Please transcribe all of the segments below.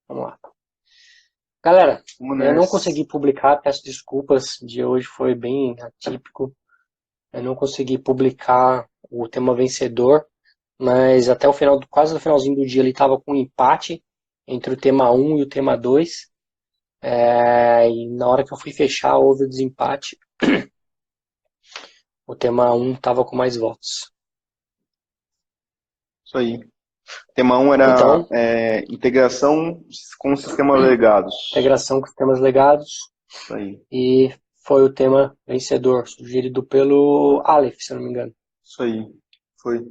Vamos lá. Galera, Vamos eu não nessa. consegui publicar, peço desculpas, de hoje foi bem atípico. Eu não consegui publicar o tema vencedor, mas até o final, quase no finalzinho do dia ele estava com um empate entre o tema um e o tema 2. E na hora que eu fui fechar, houve o desempate. O tema um estava com mais votos. Isso aí. Tema um era Então, integração com sistemas legados. integração com sistemas legados Isso aí. e foi o tema vencedor, sugerido pelo Aleph, se eu não me engano. Isso aí. Foi.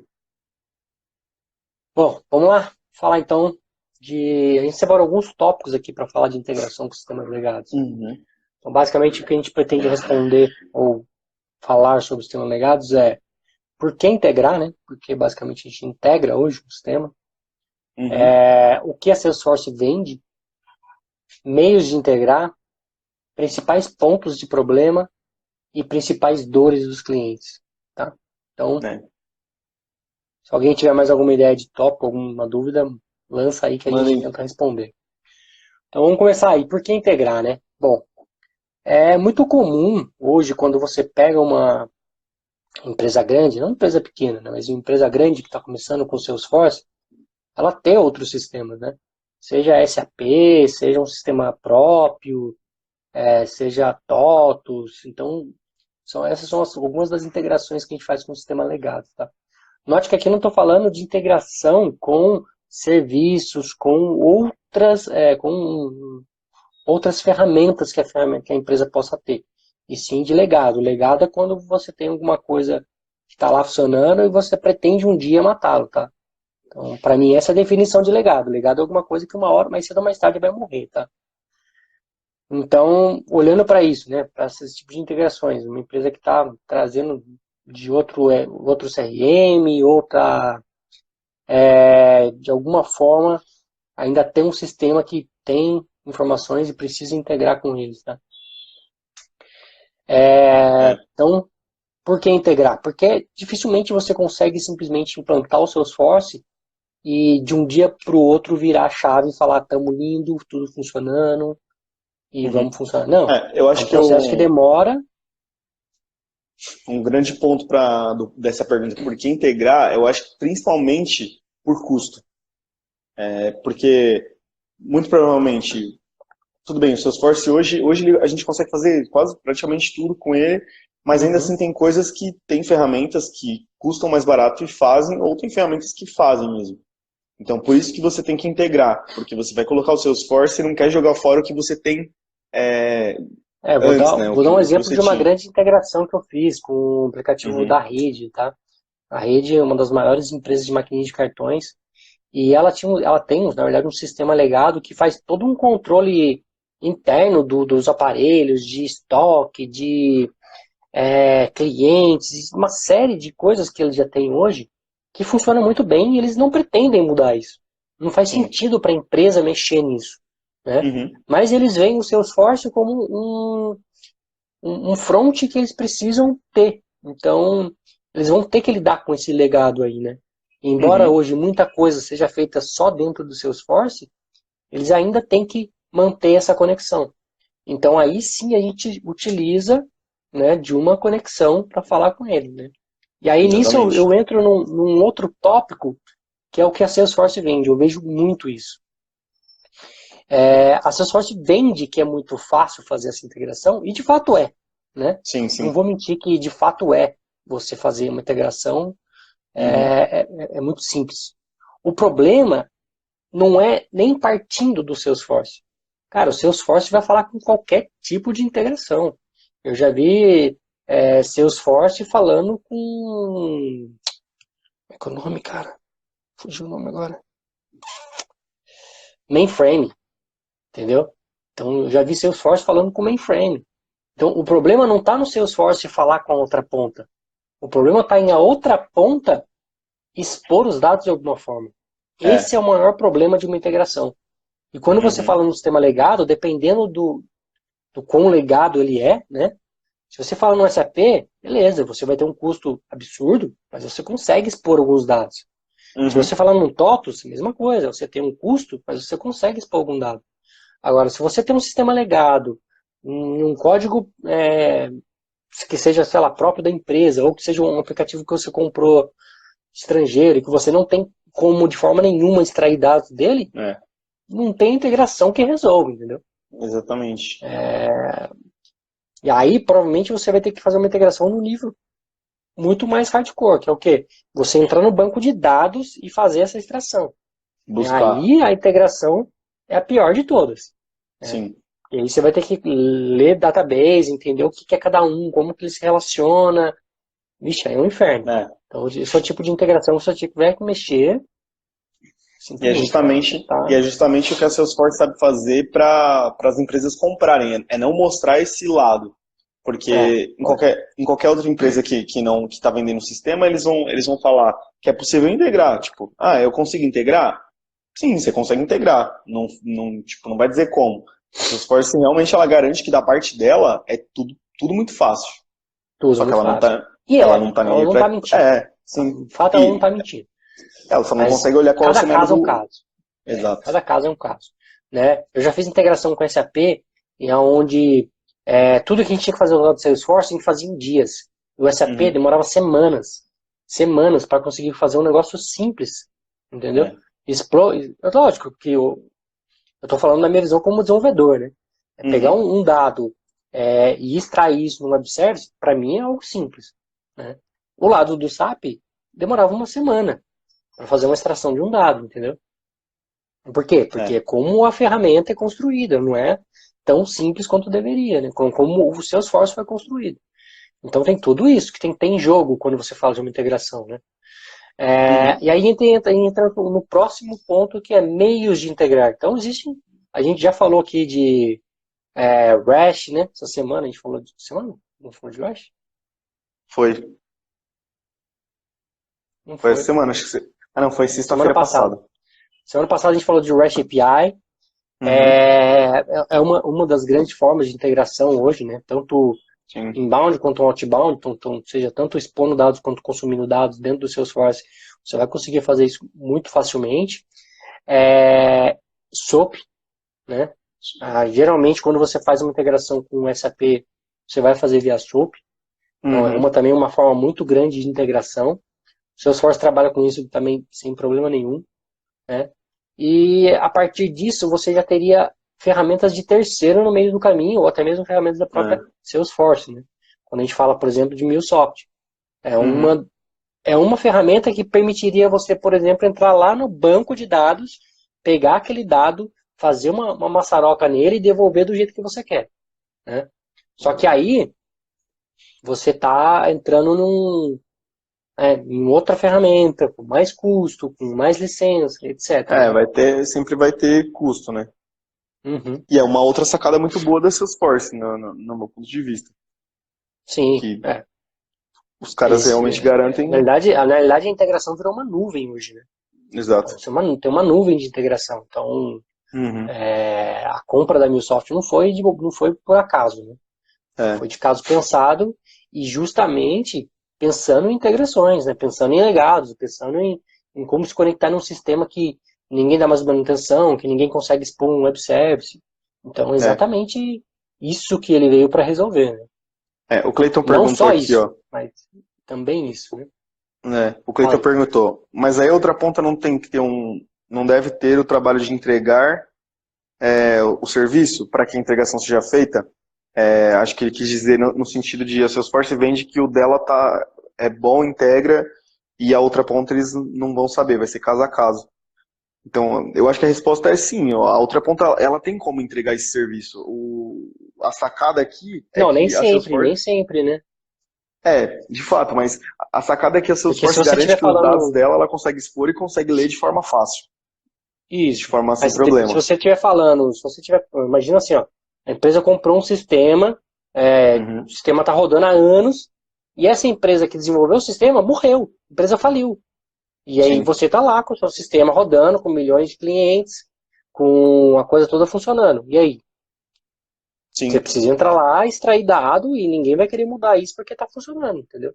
Bom, vamos lá falar então de. A gente separou alguns tópicos aqui para falar de integração com sistemas legados. Uhum. Então, basicamente, o que a gente pretende responder ou falar sobre sistemas legados é por que integrar, né? Porque basicamente a gente integra hoje o sistema. Uhum. O que a Salesforce vende, meios de integrar, principais pontos de problema e principais dores dos clientes. Tá? Então, É. se alguém tiver mais alguma ideia de tópico, alguma dúvida, lança aí que a Manda gente aí. tenta responder. Então vamos começar aí. Por que integrar, né? Bom, é muito comum hoje quando você pega uma empresa grande, não uma empresa pequena, né, mas uma empresa grande que está começando com o Salesforce, ela ter outros sistemas, né? Seja SAP, seja um sistema próprio, seja TOTUS. Então, essas são algumas das integrações que a gente faz com o sistema legado, tá? Note que aqui eu não estou falando de integração com serviços, com outras ferramentas que a empresa possa ter. E sim de legado. Legado é quando você tem alguma coisa que está lá funcionando e você pretende um dia matá-lo, tá? Então, para mim, essa é a definição de legado. Legado é alguma coisa que uma hora, mais cedo ou mais tarde, vai morrer, tá? Então, olhando para isso, né, para esse tipo de integrações, uma empresa que está trazendo de outro CRM, outra, de alguma forma, ainda tem um sistema que tem informações e precisa integrar com eles, tá? É. Então, por que integrar? Porque dificilmente você consegue simplesmente implantar o Salesforce e de um dia para o outro virar a chave e falar, estamos lindo, tudo funcionando e Uhum. vamos funcionar. Não, Eu é um acho que processo que demora. um grande ponto dessa pergunta, por que integrar, eu acho que principalmente por custo. Porque, muito provavelmente, tudo bem, o Salesforce hoje a gente consegue fazer quase praticamente tudo com ele, mas ainda Uhum. assim tem coisas que tem ferramentas que custam mais barato e fazem, ou tem ferramentas que fazem mesmo. Então, por isso que você tem que integrar, porque você vai colocar o Salesforce e não quer jogar fora o que você tem é, Vou antes, dar, né? vou dar um O que exemplo você de uma tinha. grande integração que eu fiz com o aplicativo da Uhum, Rede, tá? A Rede é uma das maiores empresas de maquininha de cartões e ela tem, na verdade, um sistema legado que faz todo um controle interno dos aparelhos, de estoque, de clientes, uma série de coisas que eles já têm hoje que funciona muito bem e eles não pretendem mudar isso. Não faz sim. sentido para a empresa mexer nisso, né? Uhum, Mas eles veem o seu esforço como um front que eles precisam ter. Então, eles vão ter que lidar com esse legado aí, né? Embora uhum, hoje muita coisa seja feita só dentro do Salesforce, eles ainda têm que manter essa conexão. Então aí sim a gente utiliza, né, de uma conexão para falar com ele, né? E aí nisso eu exatamente. entro num outro tópico que é o que a Salesforce vende. Eu vejo muito isso. A Salesforce vende que é muito fácil fazer essa integração e de fato é, né? Sim, Não sim. vou mentir que de fato é você fazer uma integração Uhum, é muito simples. O problema não é nem partindo do Salesforce. Cara, o Salesforce vai falar com qualquer tipo de integração. Eu já vi Salesforce falando com. Como é que é o nome, cara? Fugiu o nome agora. Mainframe, entendeu? Então, eu já vi Salesforce falando com mainframe. Então, o problema não está no Salesforce falar com a outra ponta. O problema está em a outra ponta expor os dados de alguma forma. Esse é. é o maior problema de uma integração. E quando você Uhum, fala no sistema legado, dependendo do quão legado ele é, né? Se você fala no SAP, beleza, você vai ter um custo absurdo, mas você consegue expor alguns dados. Se você falar num TOTUS, mesma coisa, você tem um custo, mas você consegue expor algum dado. Agora, se você tem um sistema legado, um código que seja, sei lá, próprio da empresa, ou que seja um aplicativo que você comprou estrangeiro e que você não tem como de forma nenhuma extrair dados dele, não tem integração que resolva, entendeu? Exatamente. E aí, provavelmente, você vai ter que fazer uma integração no nível muito mais hardcore, que é o quê? Você entrar no banco de dados e fazer essa extração. Buscar. Aí a integração é a pior de todas. Sim. E aí você vai ter que ler database, entender o que é cada um, como que ele se relaciona. Vixe, aí é um inferno. Então, esse é o tipo de integração que você tiver que mexer. E é justamente o que a Salesforce sabe fazer para as empresas comprarem, é não mostrar esse lado. Porque em qualquer outra empresa que está vendendo o sistema, eles vão falar que é possível integrar. Tipo, eu consigo integrar? Sim, você consegue integrar. Não vai dizer como. A Salesforce realmente ela garante que da parte dela é tudo muito fácil. Só que ela não tá, ela não tá nem ela não tá mentindo. Sim. De fato, ela não tá mentindo. Ela só não consegue olhar qual é o cenário cada caso é um caso. Exato. Cada caso é um caso. Né? Eu já fiz integração com SAP, onde tudo que a gente tinha que fazer no lado do Salesforce, a gente fazia em dias. O SAP demorava semanas para conseguir fazer um negócio simples. Entendeu? Lógico que eu estou falando da minha visão como desenvolvedor. Né? Pegar um dado e extrair isso no web service, para mim é algo simples. Né? O lado do SAP demorava uma semana para fazer uma extração de um dado, entendeu? Por quê? Porque como a ferramenta é construída, não é tão simples quanto deveria, né? Como o Salesforce foi construído. Então tem tudo isso que tem em jogo quando você fala de uma integração, né? E aí entra no próximo ponto, que é meios de integrar. Então existem, a gente já falou aqui de REST, né? Essa semana a gente falou de semana? Não falou de REST? Foi. Não foi essa semana, acho que não, foi sexta-feira passada. Semana passada a gente falou de REST API. É uma das grandes formas de integração hoje, né? Tanto inbound quanto outbound, então, seja tanto expondo dados quanto consumindo dados dentro do Salesforce, você vai conseguir fazer isso muito facilmente. SOAP, né? Geralmente, quando você faz uma integração com o SAP, você vai fazer via SOAP. Então, é também uma forma muito grande de integração. O Salesforce trabalha com isso também sem problema nenhum, né? E a partir disso, você já teria ferramentas de terceiro no meio do caminho, ou até mesmo ferramentas da própria Salesforce, né? Quando a gente fala, por exemplo, de MuleSoft. É uma ferramenta que permitiria você, por exemplo, entrar lá no banco de dados, pegar aquele dado, fazer uma maçaroca nele e devolver do jeito que você quer. Né? Só que aí, você está entrando em outra ferramenta, com mais custo, com mais licença, etc. Sempre vai ter custo, né? E é uma outra sacada muito boa da Salesforce, no meu ponto de vista. Sim, os caras realmente garantem... Na realidade, a integração virou uma nuvem hoje, né? Exato. Então, tem uma nuvem de integração. Então, a compra da MuleSoft não foi por acaso, né? Foi de caso pensado e justamente pensando em integrações, né? Pensando em legados, pensando em como se conectar num sistema que ninguém dá mais manutenção, que ninguém consegue expor um web service. Então, exatamente isso que ele veio para resolver. Né? O Cleiton perguntou não só aqui, isso, mas também isso, né? O Cleiton perguntou, mas aí a outra ponta não tem que ter não deve ter o trabalho de entregar o serviço para que a integração seja feita? Acho que ele quis dizer no sentido de a Salesforce vende que o dela é bom, integra, e a outra ponta eles não vão saber, vai ser caso a caso. Então, eu acho que a resposta é sim. A outra ponta, ela tem como entregar esse serviço. A sacada aqui não, que nem a sempre, Salesforce... nem sempre, né? De fato, mas a sacada é que a Salesforce se garante que os falando... dados dela ela consegue expor e consegue ler de forma fácil. Isso. De forma sem problema. Se você estiver falando, imagina assim, ó, a empresa comprou um sistema, o sistema está rodando há anos, e essa empresa que desenvolveu o sistema morreu, a empresa faliu. E aí você está lá com o seu sistema rodando, com milhões de clientes, com a coisa toda funcionando. E aí? Sim. Você precisa entrar lá, extrair dado, e ninguém vai querer mudar isso porque está funcionando, entendeu?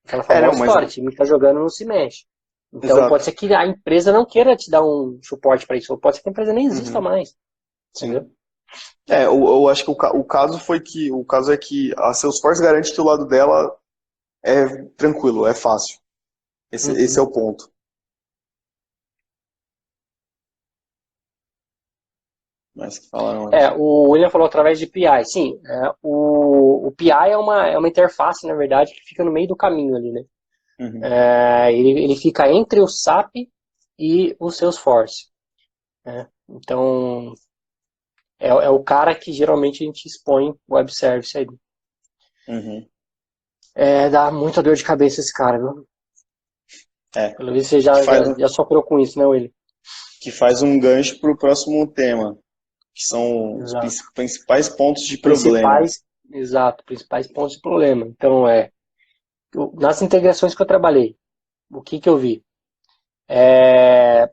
Aquela famosa história, o time que está jogando não se mexe. Então Exato. pode ser que a empresa não queira te dar um suporte para isso, ou pode ser que a empresa nem exista Uhum. mais, Sim. entendeu? Eu acho que o caso o caso é que a Salesforce garante que o lado dela é tranquilo, é fácil. Esse é Uhum. o ponto. Mas que falaram antes. O William falou através de PI. Sim, o PI é uma interface, na verdade, que fica no meio do caminho ali, né? Uhum. Ele fica entre o SAP e o Salesforce, né? Então, é o cara que geralmente a gente expõe o web service aí. Uhum. Dá muita dor de cabeça esse cara, viu? É. Pelo visto você Que faz, um- já sofreu com isso, né, William? que faz um gancho para o próximo tema, que são os Exato. principais pontos de problema. Principais, exato, principais pontos de problema. Então, nas integrações que eu trabalhei, o que eu vi? É,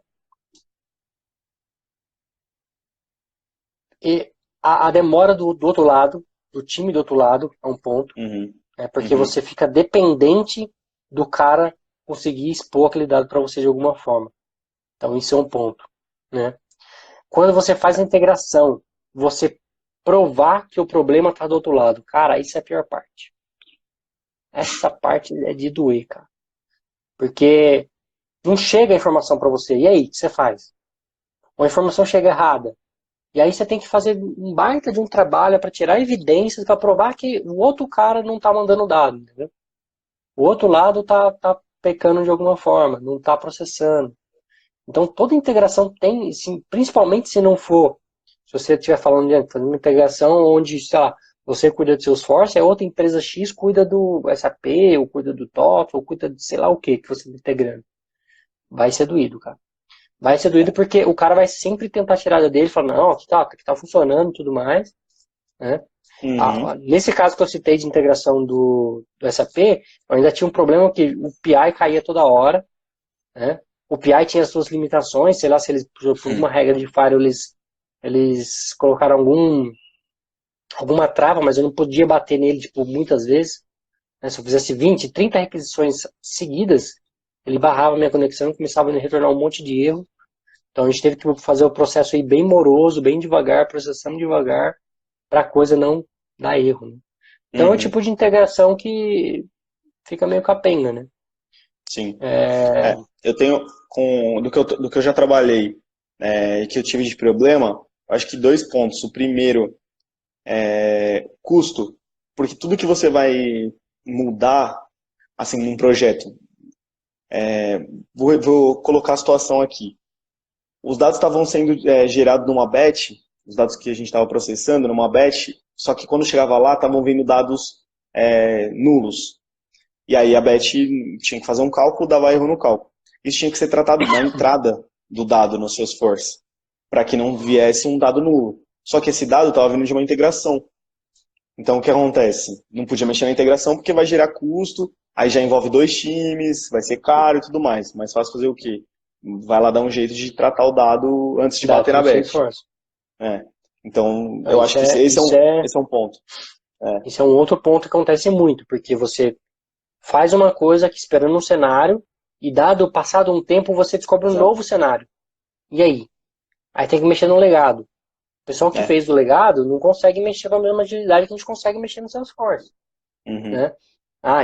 e a demora do outro lado, do time do outro lado, é um ponto, Uhum. né, porque Uhum. você fica dependente do cara conseguir expor aquele dado para você de alguma forma. Então, isso é um ponto, né? Quando você faz a integração, você provar que o problema está do outro lado. Cara, isso é a pior parte. Essa parte é de doer, cara. Porque não chega a informação para você. E aí, o que você faz? Ou a informação chega errada. E aí você tem que fazer um baita de um trabalho para tirar evidências para provar que o outro cara não está mandando dado, entendeu? O outro lado tá pecando de alguma forma, não está processando. Então toda integração tem, assim, principalmente se não for, se você estiver falando de fazer uma integração onde, sei lá, você cuida do Salesforce, a outra empresa X cuida do SAP, ou cuida do TOTO, ou cuida de sei lá o que você está integrando. Vai ser doído, cara. Vai ser doído porque o cara vai sempre tentar tirar dele, falar, não, aqui tá funcionando e tudo mais, né? Uhum. Nesse caso que eu citei de integração do SAP, eu ainda tinha um problema que o PI caía toda hora, né? O PI tinha as suas limitações, sei lá se eles, por Uhum. alguma regra de firewall, eles colocaram alguma trava, mas eu não podia bater nele tipo, muitas vezes, né? Se eu fizesse 20, 30 requisições seguidas, ele barrava a minha conexão e começava a retornar um monte de erro. Então a gente teve que fazer o processo aí bem moroso, bem devagar, processando devagar, para a coisa não dar erro, né? Então é o Uhum. tipo de integração que fica meio capenga, né? Sim. É, Eu tenho, do que eu já trabalhei, e que eu tive de problema, eu acho que dois pontos. O primeiro é custo, porque tudo que você vai mudar, assim, num projeto, vou colocar a situação aqui. Os dados estavam sendo gerados numa batch, os dados que a gente estava processando numa batch, só que quando chegava lá, estavam vindo dados nulos. E aí a Beth tinha que fazer um cálculo, dava erro no cálculo. Isso tinha que ser tratado na entrada do dado no Salesforce, para que não viesse um dado nulo. Só que esse dado estava vindo de uma integração. Então o que acontece? Não podia mexer na integração porque vai gerar custo, aí já envolve dois times, vai ser caro e tudo mais. Mais fácil fazer o quê? Vai lá dar um jeito de tratar o dado antes de bater dado na no Beth. Salesforce. É. Então Então, eu acho que esse é um ponto. isso é um outro ponto que acontece muito, porque você faz uma coisa que esperando um cenário e dado passado um tempo você descobre um Exato. novo cenário. E aí? Aí tem que mexer no legado. O pessoal que É. fez o legado não consegue mexer com a mesma agilidade que a gente consegue mexer no Salesforce, Uhum. né?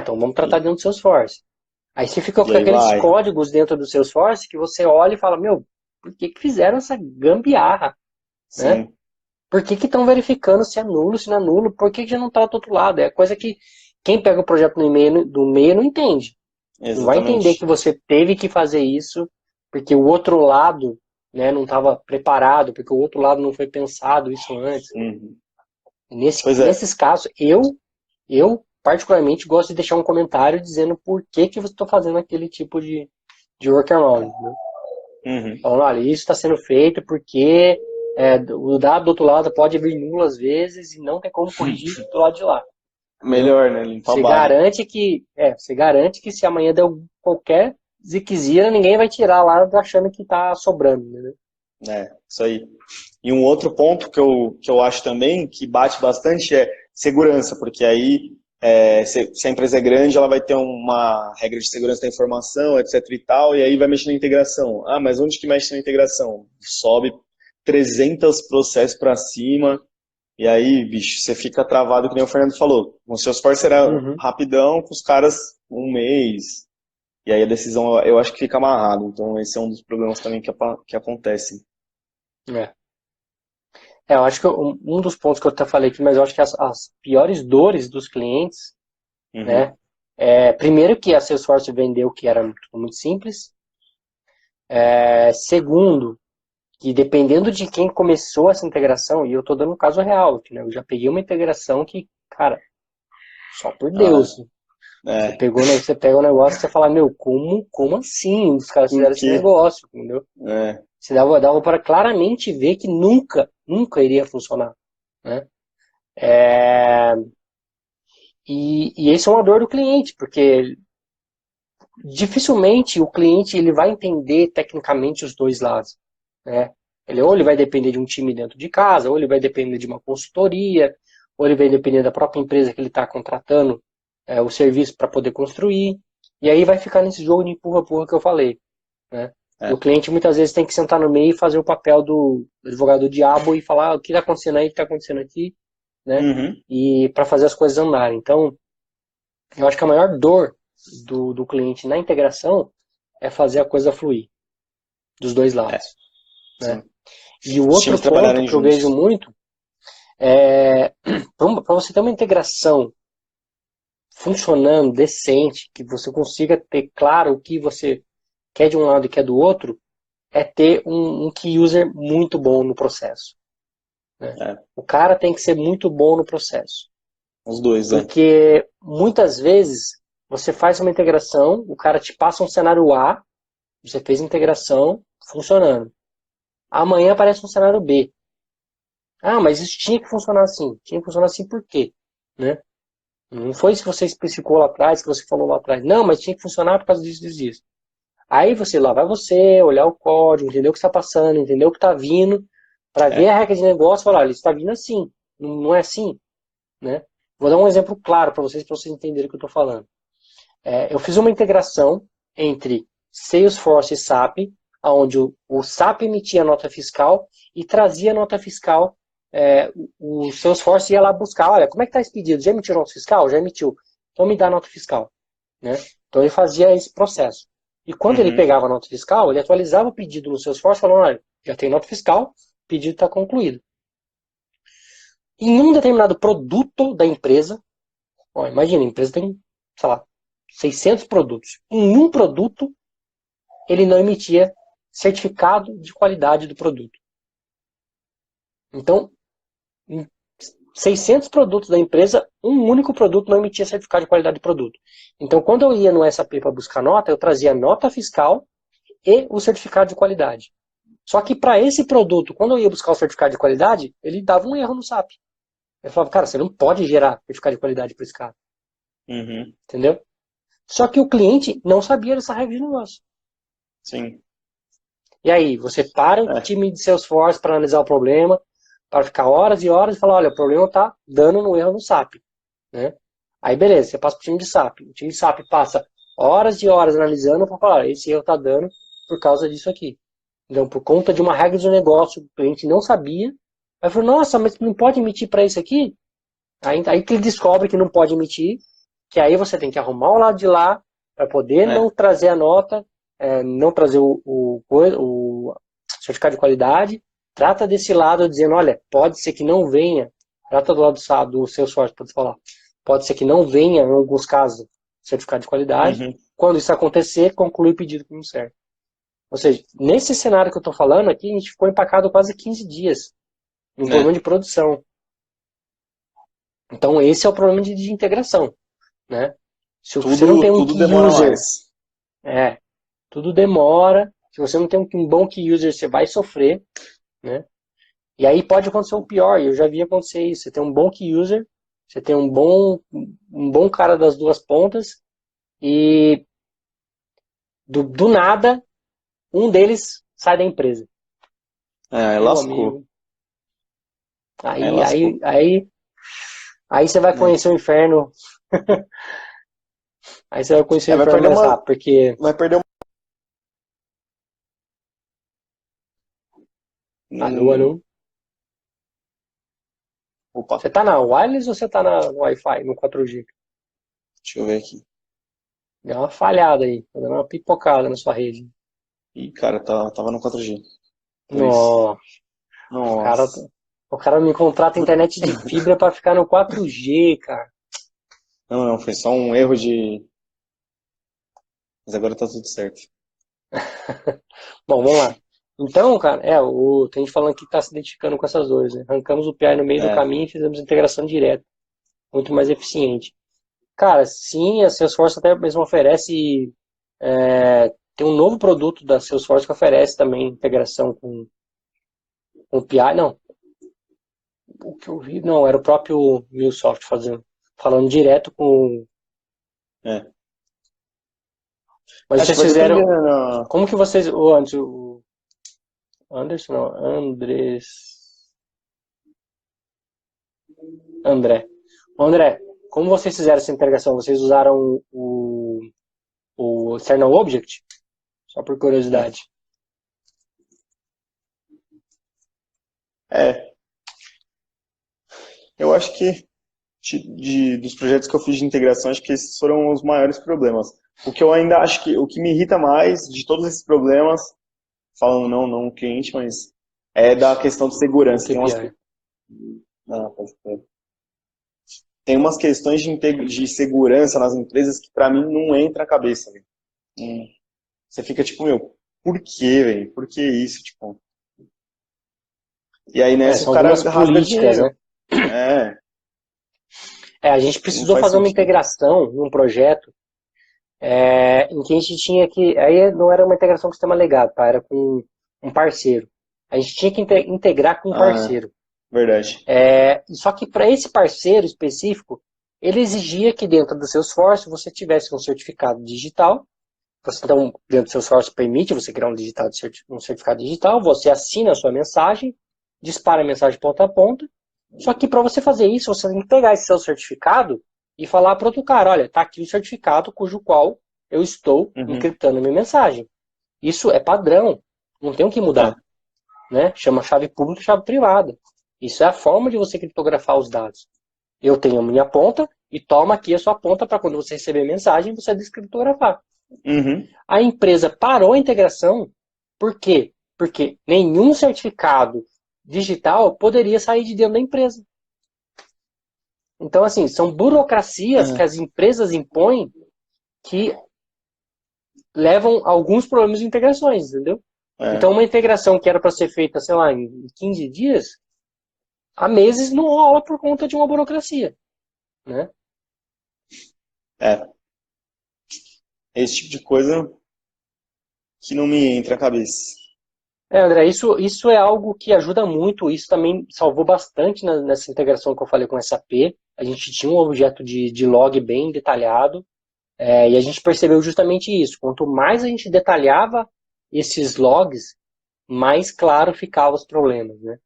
Então vamos tratar E, dentro do Salesforce. Aí você fica e com aí aqueles vai. códigos dentro do Salesforce que você olha e fala, meu, por que fizeram essa gambiarra, né? Sim, Por que estão verificando se é nulo, se não é nulo? Por que já não está do outro lado? É coisa que quem pega o projeto no meio, do meio não entende. Não vai entender que exatamente. você teve que fazer isso porque o outro lado, né, não estava preparado, porque o outro lado não foi pensado isso antes. Uhum. Pois é. Nesses casos, eu particularmente gosto de deixar um comentário dizendo por que você está fazendo aquele tipo de workaround, né? Uhum. Falando, olha, isso está sendo feito porque o dado do outro lado pode vir nulo às vezes e não tem como corrigir do lado de lá, entendeu? Melhor, né? Limpar a barra. Você garante que se amanhã der qualquer ziquezira, ninguém vai tirar lá achando que está sobrando, né? Isso aí. E um outro ponto que eu acho também que bate bastante é segurança, porque aí se a empresa é grande, ela vai ter uma regra de segurança da informação, etc e tal, e aí vai mexer na integração. Ah, mas onde que mexe na integração? Sobe 300 processos para cima, e aí, bicho, você fica travado, que nem o Fernando falou. O Salesforce era Uhum. rapidão, com os caras um mês, e aí a decisão eu acho que fica amarrado. Então esse é um dos problemas também que acontecem. É. Eu acho que um dos pontos que eu até falei aqui, mas eu acho que as piores dores dos clientes, Uhum. né? Primeiro que a Salesforce vendeu que era tudo muito simples. Segundo, que dependendo de quem começou essa integração, e eu tô dando um caso real aqui, né? Eu já peguei uma integração que, cara, só por Ah, Deus. Você é. pegou, você pega um negócio e você fala, meu, como assim os caras Por fizeram esse quê? negócio, entendeu? É, Você dava para claramente ver que nunca iria funcionar, né? E esse é uma dor do cliente, porque dificilmente o cliente ele vai entender tecnicamente os dois lados, né? Ou ele vai depender de um time dentro de casa, ou ele vai depender de uma consultoria, ou ele vai depender da própria empresa que ele está contratando o serviço para poder construir. E aí vai ficar nesse jogo de empurra-empurra que eu falei, né? E o é. cliente muitas vezes tem que sentar no meio e fazer o papel do advogado do diabo e falar o que está acontecendo aí, o que está acontecendo aqui, né? Uhum. E para fazer as coisas andarem. Então, eu acho que a maior dor do cliente na integração é fazer a coisa fluir, dos dois É, lados, né? sim. E o Os outro times ponto trabalharem que eu vejo juntos. muito é para você ter uma integração funcionando, decente, que você consiga ter claro o que você quer de um lado e quer do outro, é ter um key user muito bom no processo, né? É, O cara tem que ser muito bom no processo. os dois, é. Porque muitas vezes você faz uma integração, o cara te passa um cenário A, você fez a integração funcionando. Amanhã aparece um cenário B. Ah, mas isso tinha que funcionar assim. Tinha que funcionar assim por quê? Né? Não foi se você especificou lá atrás, que você falou lá atrás. Não, mas tinha que funcionar por causa disso, disso, disso. Aí lá vai você, olhar o código, entender o que está passando, entender o que está vindo, para ver É. a regra de negócio e falar, olha, isso está vindo assim, não é assim, né? Vou dar um exemplo claro para vocês entenderem o que eu estou falando. Eu fiz uma integração entre Salesforce e SAP, onde o SAP emitia a nota fiscal e trazia a nota fiscal. O Salesforce ia lá buscar, olha, como é que está esse pedido? Já emitiu nota fiscal? Já emitiu. Então me dá a nota fiscal. Né? Então ele fazia esse processo. E quando ele Uhum. pegava a nota fiscal, ele atualizava o pedido no Salesforce, falando, olha, já tem nota fiscal, o pedido está concluído. Em um determinado produto da empresa, imagina, a empresa tem, sei lá, 600 produtos. Em um produto, ele não emitia certificado de qualidade do produto. Então, em 600 produtos da empresa, um único produto não emitia certificado de qualidade do produto. Então, quando eu ia no SAP para buscar nota, eu trazia a nota fiscal e o certificado de qualidade. Só que para esse produto, quando eu ia buscar o certificado de qualidade, ele dava um erro no SAP. Eu falava, cara, você não pode gerar certificado de qualidade para esse cara. Uhum. Entendeu? Só que o cliente não sabia dessa regra de negócio. Sim. E aí, você para o É. time de Salesforce para analisar o problema, para ficar horas e horas e falar, olha, o problema está dando no erro no SAP. Né? Aí, beleza, você passa para o time de SAP. O time de SAP passa horas e horas analisando para falar, esse erro está dando por causa disso aqui. Então, por conta de uma regra de negócio que o cliente não sabia, aí falou, nossa, mas não pode emitir para isso aqui? Aí que ele descobre que não pode emitir, que aí você tem que arrumar o lado de lá para poder não É. trazer a nota, não trazer o certificado de qualidade, trata desse lado dizendo, olha, pode ser que não venha, trata do lado do seu sorte, pode falar, pode ser que não venha, em alguns casos, certificado de qualidade, Uhum. quando isso acontecer, conclui o pedido como certo. Ou seja, nesse cenário que eu estou falando aqui, a gente ficou empacado quase 15 dias, em um problema É. de produção. Então esse é o problema de integração. Né? Se você não tem um Tudo key demora user, mais. é, tudo demora. Se você não tem um bom key user, você vai sofrer, né? E aí pode acontecer o pior, eu já vi acontecer isso. Você tem um bom key user, você tem um bom cara das duas pontas, e do nada, um deles sai da empresa. É, Meu lascou. amigo. É, Aí, aí, lascou. aí, aí você vai É. conhecer o inferno Aí você vai conhecer Vai para perder mais uma. rápido, porque... Vai perder Alô, um. alô? Opa, Você tá na wireless ou você tá no Wi-Fi, no 4G? deixa eu ver aqui. Deu uma falhada aí, tá dando uma pipocada na sua rede. Ih, cara, tava no 4G. Por isso. Nossa, o cara, Nossa. o cara me contrata internet de fibra para ficar no 4G, cara. Não, não, foi só um erro de. Mas agora tá tudo certo. Bom, vamos lá. Então, cara, tem gente falando que está se identificando com essas dores, né? Arrancamos o PI no meio do É. caminho e fizemos integração direta, muito mais eficiente. Cara, sim, a Salesforce até mesmo oferece, tem um novo produto da Salesforce que oferece também integração com o PI. Não, o que eu vi, não, era o próprio MuleSoft falando direto com... É. Mas Acho que vocês vai depender, fizeram, né? como que vocês, o Anderson, não, André. André, como vocês fizeram essa integração? Vocês usaram o External Object? Só por curiosidade. É, eu acho que dos projetos que eu fiz de integração, acho que esses foram os maiores problemas. O que eu ainda acho que o que me irrita mais de todos esses problemas, falando não o cliente, mas é da questão de O segurança. KPI. Pode ser. Tem umas questões de segurança nas empresas que pra mim não entra na cabeça, velho. Você fica tipo, meu, por que, velho? Por que isso, tipo? E aí nessa o São cara algumas rasga políticas, dinheiro. né? É, A gente não precisou faz fazer uma sentido. integração num projeto em que a gente tinha que... Aí não era uma integração com o sistema legado, tá? Era com um parceiro. A gente tinha que integrar com um Ah, parceiro. verdade. Só que para esse parceiro específico, ele exigia que dentro do Salesforce você tivesse um certificado digital. Então, dentro do Salesforce permite você criar um certificado digital, você assina a sua mensagem, dispara a mensagem ponta a ponta. Só que para você fazer isso, você tem que pegar esse seu certificado e falar para outro cara, olha, está aqui o certificado cujo qual eu estou Uhum. encriptando a minha mensagem. Isso é padrão, não tem o que É. mudar. Né? Chama chave pública e chave privada. Isso é a forma de você criptografar os dados. Eu tenho a minha ponta e toma aqui a sua ponta para quando você receber a mensagem, você descriptografar. Uhum. A empresa parou a integração, por quê? Porque nenhum certificado digital poderia sair de dentro da empresa. Então, assim, são burocracias que É. as empresas impõem que levam a alguns problemas de integrações, entendeu? É. Então, uma integração que era para ser feita, sei lá, em 15 dias, há meses não rola por conta de uma burocracia, né? É. Esse tipo de coisa que não me entra na cabeça. André, isso é algo que ajuda muito, isso também salvou bastante nessa integração que eu falei com o SAP. A gente tinha um objeto de log bem detalhado, e a gente percebeu justamente isso. Quanto mais a gente detalhava esses logs, mais claro ficavam os problemas, né?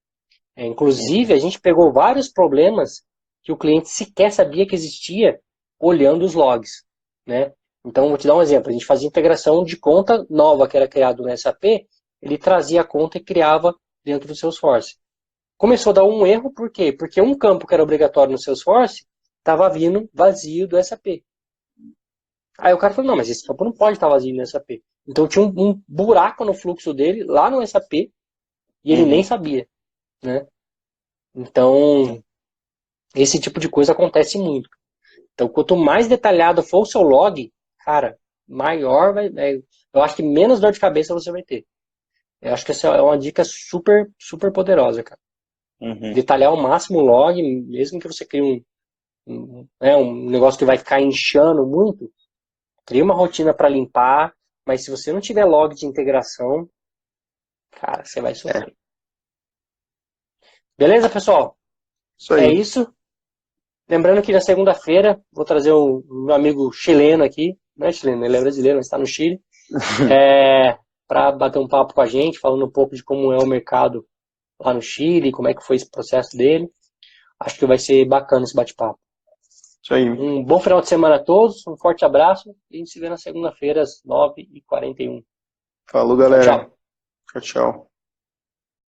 Inclusive, a gente pegou vários problemas que o cliente sequer sabia que existia olhando os logs, né? Então, vou te dar um exemplo. A gente fazia integração de conta nova que era criada no SAP, ele trazia a conta e criava dentro do Salesforce. Começou a dar um erro, por quê? Porque um campo que era obrigatório no Salesforce estava vindo vazio do SAP. Aí o cara falou, não, mas esse campo não pode estar vazio no SAP. Então tinha um buraco no fluxo dele, lá no SAP, e ele nem Uhum. sabia, né? Então, esse tipo de coisa acontece muito. Então, quanto mais detalhado for o seu log, cara, maior eu acho que menos dor de cabeça você vai ter. Eu acho que essa é uma dica super, super poderosa, cara. Uhum. Detalhar ao máximo o log, mesmo que você crie um negócio que vai ficar inchando muito, cria uma rotina para limpar, mas se você não tiver log de integração, cara, você vai É. sofrer. Beleza, pessoal? Isso É aí. isso. Lembrando que na segunda-feira vou trazer um meu amigo chileno aqui, não é chileno, ele é brasileiro, mas está no Chile, para bater um papo com a gente, falando um pouco de como é o mercado lá no Chile, como é que foi esse processo dele. Acho que vai ser bacana esse bate-papo. Isso aí. Um bom final de semana a todos, um forte abraço e a gente se vê na segunda-feira às 9h41. Falou, Tchau, galera. tchau. Tchau, tchau.